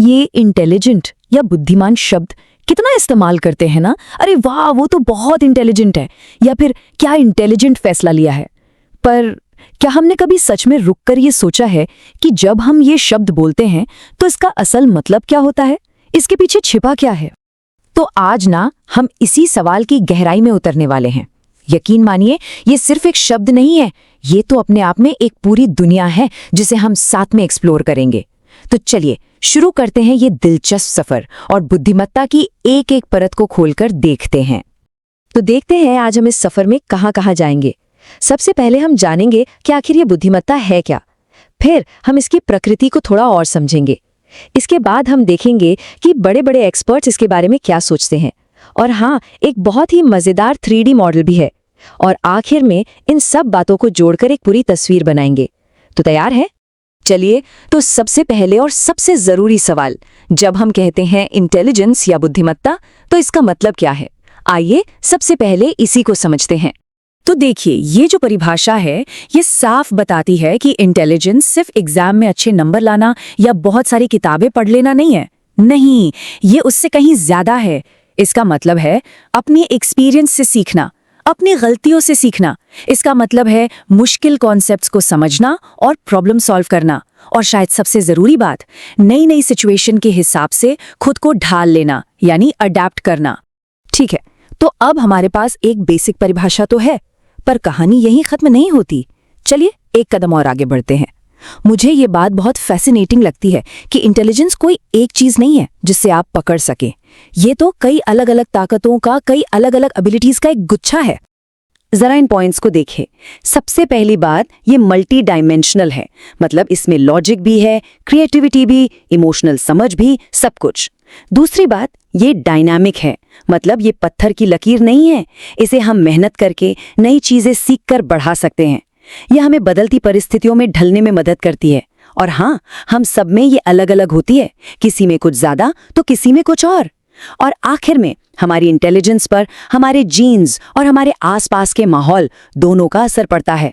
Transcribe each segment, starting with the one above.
ये इंटेलिजेंट या बुद्धिमान शब्द कितना इस्तेमाल करते हैं ना। अरे वाह, वो तो बहुत इंटेलिजेंट है, या फिर क्या इंटेलिजेंट फैसला लिया है। पर क्या हमने कभी सच में रुककर ये सोचा है कि जब हम ये शब्द बोलते हैं तो इसका असल मतलब क्या होता है, इसके पीछे छिपा क्या है? तो आज ना हम इसी सवाल की गहराई में उतरने वाले हैं। यकीन मानिए, ये सिर्फ एक शब्द नहीं है, ये तो अपने आप में एक पूरी दुनिया है जिसे हम साथ में एक्सप्लोर करेंगे। तो चलिए शुरू करते हैं ये दिलचस्प सफर और बुद्धिमत्ता की एक एक परत को खोलकर देखते हैं। तो देखते हैं आज हम इस सफर में कहाँ जाएंगे। सबसे पहले हम जानेंगे कि आखिर ये बुद्धिमत्ता है क्या। फिर हम इसकी प्रकृति को थोड़ा और समझेंगे। इसके बाद हम देखेंगे कि बड़े बड़े एक्सपर्ट्स इसके बारे में क्या सोचते हैं। और हाँ, एक बहुत ही मजेदार 3D मॉडल भी है। और आखिर में इन सब बातों को जोड़कर एक पूरी तस्वीर बनाएंगे। तो तैयार है? चलिए, तो सबसे पहले और सबसे जरूरी सवाल, जब हम कहते हैं इंटेलिजेंस या बुद्धिमत्ता, तो इसका मतलब क्या है? आइए सबसे पहले इसी को समझते हैं। तो देखिए, ये जो परिभाषा है ये साफ बताती है कि इंटेलिजेंस सिर्फ एग्जाम में अच्छे नंबर लाना या बहुत सारी किताबें पढ़ लेना नहीं है। नहीं, ये उससे कहीं ज्यादा है। इसका मतलब है अपनी एक्सपीरियंस से सीखना, अपनी गलतियों से सीखना। इसका मतलब है मुश्किल कॉन्सेप्ट्स को समझना और प्रॉब्लम सॉल्व करना। और शायद सबसे जरूरी बात, नई नई सिचुएशन के हिसाब से खुद को ढाल लेना, यानी अडैप्ट करना। ठीक है, तो अब हमारे पास एक बेसिक परिभाषा तो है, पर कहानी यहीं खत्म नहीं होती। चलिए एक कदम और आगे बढ़ते हैं। मुझे ये बात बहुत फैसिनेटिंग लगती है कि इंटेलिजेंस कोई एक चीज नहीं है जिससे आप पकड़ सके। ये तो कई अलग अलग ताकतों का, कई अलग अलग एबिलिटीज का एक गुच्छा है। जरा इन पॉइंट्स को देखें। सबसे पहली बात, ये मल्टी डायमेंशनल है। मतलब इसमें लॉजिक भी है, क्रिएटिविटी भी, इमोशनल समझ भी, सब कुछ। दूसरी बात, ये डायनामिक है। मतलब ये पत्थर की लकीर नहीं है। इसे हम मेहनत करके नई चीजें सीखकर बढ़ा सकते हैं। यह हमें बदलती परिस्थितियों में ढलने में मदद करती है। और हाँ, हम सब में ये अलग अलग होती है, किसी में कुछ ज्यादा तो किसी में कुछ और आखिर में हमारी इंटेलिजेंस पर हमारे जीन्स और हमारे आसपास के माहौल दोनों का असर पड़ता है।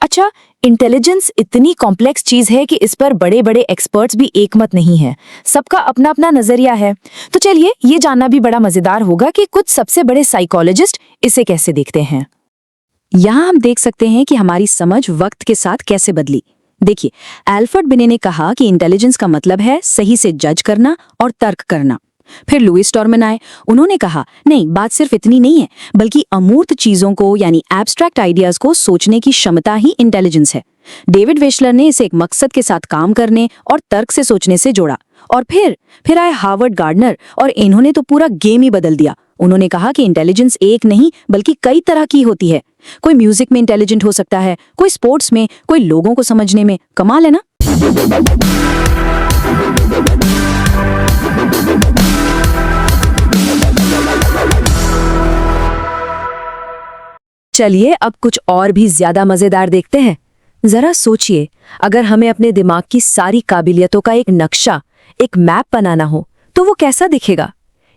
अच्छा, इंटेलिजेंस इतनी कॉम्प्लेक्स चीज है कि इस पर बड़े बड़े एक्सपर्ट्स भी एकमत नहीं है। सबका अपना अपना नजरिया है। तो चलिए ये जानना भी बड़ा मजेदार होगा कि कुछ सबसे बड़े साइकोलॉजिस्ट इसे कैसे देखते हैं। यहाँ हम देख सकते हैं कि हमारी समझ वक्त के साथ कैसे बदली। देखिए, एल्फ्रेड बिने ने कहा कि इंटेलिजेंस का मतलब है सही से जज करना और तर्क करना। फिर लुइस टॉर्मन आए, उन्होंने कहा नहीं, बात सिर्फ इतनी नहीं है, बल्कि अमूर्त चीजों को यानी एब्स्ट्रैक्ट आइडियाज को सोचने की क्षमता ही इंटेलिजेंस है। डेविड वेशलर ने इसे एक मकसद के साथ काम करने और तर्क से सोचने से जोड़ा। और फिर आए हार्वर्ड गार्डनर, और इन्होंने तो पूरा गेम ही बदल दिया। उन्होंने कहा कि इंटेलिजेंस एक नहीं बल्कि कई तरह की होती है। कोई म्यूजिक में इंटेलिजेंट हो सकता है, कोई स्पोर्ट्स में, कोई लोगों को समझने में। कमाल है ना? चलिए अब कुछ और भी ज्यादा मजेदार देखते हैं। जरा सोचिए, अगर हमें अपने दिमाग की सारी काबिलियतों का एक नक्शा, एक मैप बनाना हो तो वो कैसा दिखेगा?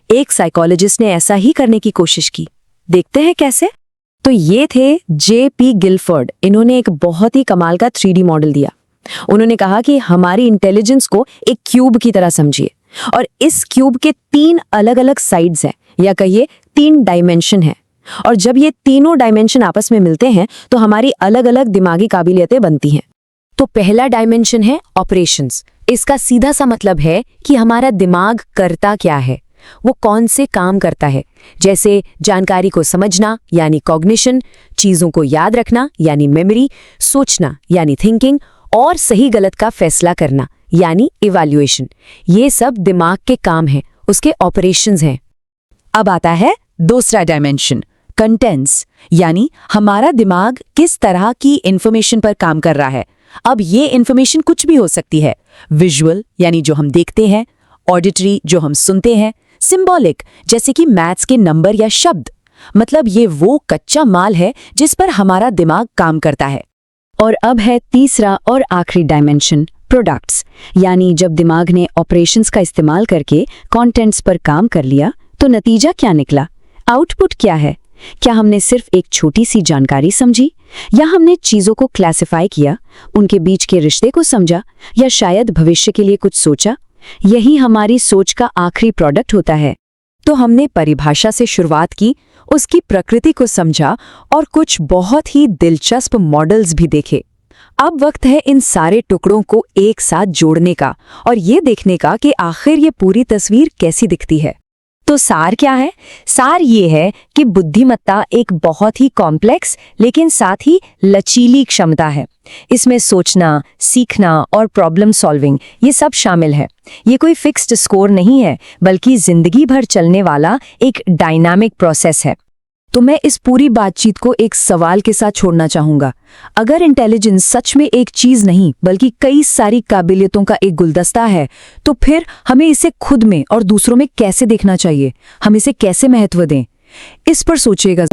एक साइकोलॉजिस्ट ने ऐसा ही करने की कोशिश की। देखते हैं कैसे। तो ये थे J.P. गिलफोर्ड। इन्होंने एक बहुत ही कमाल का 3D मॉडल दिया। उन्होंने कहा कि हमारी इंटेलिजेंस को एक क्यूब की तरह समझिए, और इस क्यूब के 3 अलग अलग साइड्स हैं, या कहिए 3 डायमेंशन हैं। और जब ये तीनों डायमेंशन आपस में मिलते हैं तो हमारी अलग अलग दिमागी काबिलियतें बनती हैं। तो पहला डायमेंशन है ऑपरेशंस। इसका सीधा सा मतलब है कि हमारा दिमाग करता क्या है, वो कौन से काम करता है। जैसे जानकारी को समझना यानी कॉग्निशन, चीजों को याद रखना यानी मेमोरी, सोचना यानी थिंकिंग, और सही गलत का फैसला करना यानी इवैल्यूएशन। ये सब दिमाग के काम हैं, उसके ऑपरेशंस हैं। अब आता है दूसरा डायमेंशन, कंटेंट्स, यानी हमारा दिमाग किस तरह की इंफॉर्मेशन पर काम कर रहा है। अब ये इंफॉर्मेशन कुछ भी हो सकती है। विजुअल यानी जो हम देखते हैं, ऑडिटरी जो हम सुनते हैं, सिंबॉलिक जैसे कि मैथ्स के नंबर या शब्द। मतलब ये वो कच्चा माल है जिस पर हमारा दिमाग काम करता है। और अब है तीसरा और आखिरी डायमेंशन, प्रोडक्ट्स, यानी जब दिमाग ने ऑपरेशंस का इस्तेमाल करके कंटेंट्स पर काम कर लिया तो नतीजा क्या निकला, आउटपुट क्या है। क्या हमने सिर्फ एक छोटी सी जानकारी समझी, या हमने चीजों को क्लासिफाई किया, उनके बीच के रिश्ते को समझा, या शायद भविष्य के लिए कुछ सोचा। यही हमारी सोच का आखिरी प्रोडक्ट होता है। तो हमने परिभाषा से शुरुआत की, उसकी प्रकृति को समझा और कुछ बहुत ही दिलचस्प मॉडल्स भी देखे। अब वक्त है इन सारे टुकड़ों को एक साथ जोड़ने का और ये देखने का कि आखिर ये पूरी तस्वीर कैसी दिखती है। तो सार क्या है? सार ये है कि बुद्धिमत्ता एक बहुत ही कॉम्प्लेक्स लेकिन साथ ही लचीली क्षमता है। इसमें सोचना, सीखना और प्रॉब्लम सॉल्विंग ये सब शामिल है। ये कोई फिक्स्ड स्कोर नहीं है, बल्कि जिंदगी भर चलने वाला एक डायनामिक प्रोसेस है। तो मैं इस पूरी बातचीत को एक सवाल के साथ छोड़ना चाहूंगा। अगर इंटेलिजेंस सच में एक चीज नहीं बल्कि कई सारी काबिलियतों का एक गुलदस्ता है, तो फिर हमें इसे खुद में और दूसरों में कैसे देखना चाहिए? हम इसे कैसे महत्व दें? इस पर सोचिएगा।